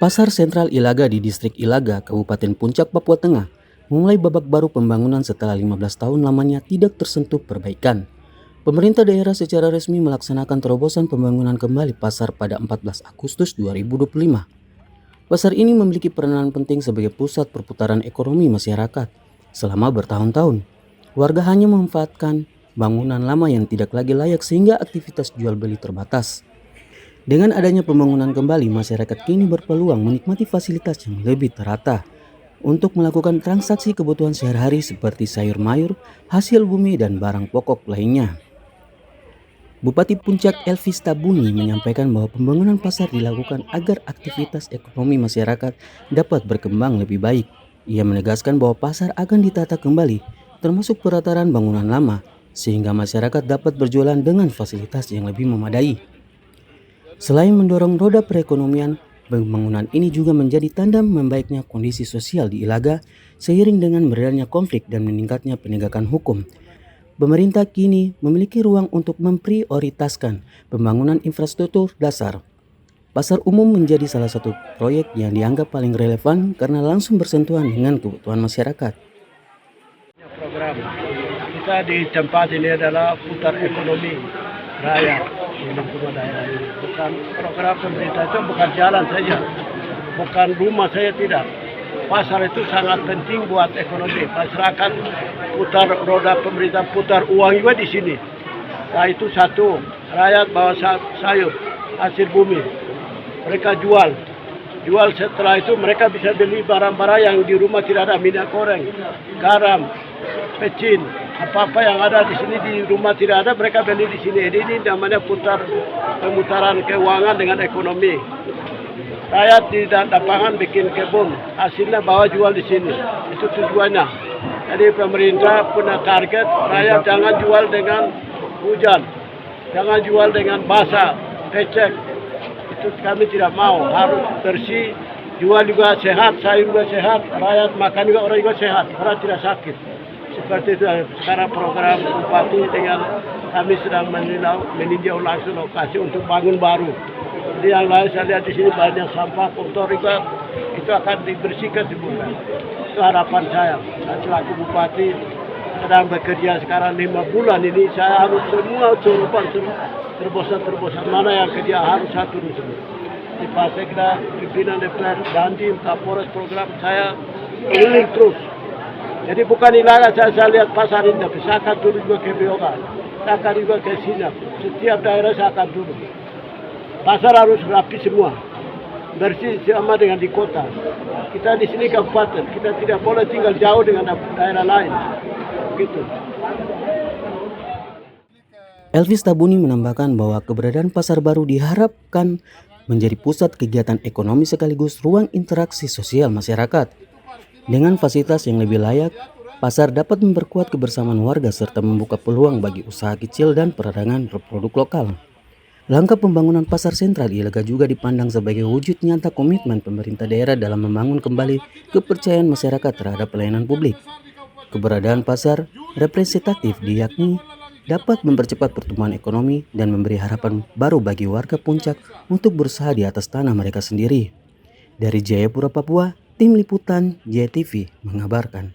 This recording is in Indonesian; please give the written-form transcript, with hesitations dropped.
Pasar Sentral Ilaga di Distrik Ilaga, Kabupaten Puncak, Papua Tengah, memulai babak baru pembangunan setelah 15 tahun lamanya tidak tersentuh perbaikan. Pemerintah daerah secara resmi melaksanakan terobosan pembangunan kembali pasar pada 14 Agustus 2025. Pasar ini memiliki peranan penting sebagai pusat perputaran ekonomi masyarakat. Selama bertahun-tahun, warga hanya memanfaatkan bangunan lama yang tidak lagi layak sehingga aktivitas jual beli terbatas. Dengan adanya pembangunan kembali, masyarakat kini berpeluang menikmati fasilitas yang lebih terata untuk melakukan transaksi kebutuhan sehari-hari seperti sayur mayur, hasil bumi, dan barang pokok lainnya. Bupati Puncak Elvis Tabuni menyampaikan bahwa pembangunan pasar dilakukan agar aktivitas ekonomi masyarakat dapat berkembang lebih baik. Ia menegaskan bahwa pasar akan ditata kembali, termasuk perataran bangunan lama, sehingga masyarakat dapat berjualan dengan fasilitas yang lebih memadai. Selain mendorong roda perekonomian, pembangunan ini juga menjadi tanda membaiknya kondisi sosial di Ilaga seiring dengan meredanya konflik dan meningkatnya penegakan hukum. Pemerintah kini memiliki ruang untuk memprioritaskan pembangunan infrastruktur dasar. Pasar umum menjadi salah satu proyek yang dianggap paling relevan karena langsung bersentuhan dengan kebutuhan masyarakat. Program kita di tempat ini adalah putar ekonomi rakyat di lingkungan daerah ini. Bukan program pemerintah itu bukan jalan saja, bukan rumah saya, tidak. Pasar itu sangat penting buat ekonomi. Masyarakat putar roda pemerintah, putar uang juga di sini. Nah itu satu, rakyat bawa sayur, hasil bumi. Mereka jual setelah itu mereka bisa beli barang-barang yang di rumah tidak ada, minyak goreng, garam, pecin, apa-apa yang ada di sini di rumah tidak ada, mereka beli di sini. Ini namanya pemutaran keuangan dengan ekonomi. Rakyat di lapangan bikin kebun, hasilnya bawa jual di sini. Itu tujuannya. Jadi pemerintah punya target, rakyat jangan jual dengan hujan, jangan jual dengan basah, becek. Itu kami tidak mau, harus bersih, jual juga sehat, sayur juga sehat, rakyat makan juga, orang juga sehat, orang tidak sakit. Seperti itu sekarang program Bupati dengan kami sedang meninjau langsung lokasi untuk bangun baru. Jadi yang lain saya lihat di sini banyak sampah kotor juga, itu akan dibersihkan semua. Itu harapan saya selaku Bupati sedang bekerja sekarang 5 bulan ini, saya harus semua terobosan mana yang kerja harus satu semua. Di Pasekda, pimpinan DPR, Dandim, Kapolres program saya keliling terus. Jadi bukan Ilaga saya lihat pasar ini, tapi saya akan turun juga ke Beoga, saya akan juga ke Sinap. Setiap daerah saya akan turun. Pasar harus rapi semua, bersih sama dengan di kota. Kita di sini kabupaten, kita tidak boleh tinggal jauh dengan daerah lain. Begitu. Elvis Tabuni menambahkan bahwa keberadaan pasar baru diharapkan menjadi pusat kegiatan ekonomi sekaligus ruang interaksi sosial masyarakat. Dengan fasilitas yang lebih layak, pasar dapat memperkuat kebersamaan warga serta membuka peluang bagi usaha kecil dan perdagangan produk lokal. Langkah pembangunan pasar sentral Ilaga juga dipandang sebagai wujud nyata komitmen pemerintah daerah dalam membangun kembali kepercayaan masyarakat terhadap pelayanan publik. Keberadaan pasar representatif diyakini dapat mempercepat pertumbuhan ekonomi dan memberi harapan baru bagi warga Puncak untuk berusaha di atas tanah mereka sendiri. Dari Jayapura, Papua, Tim Liputan JTV mengabarkan.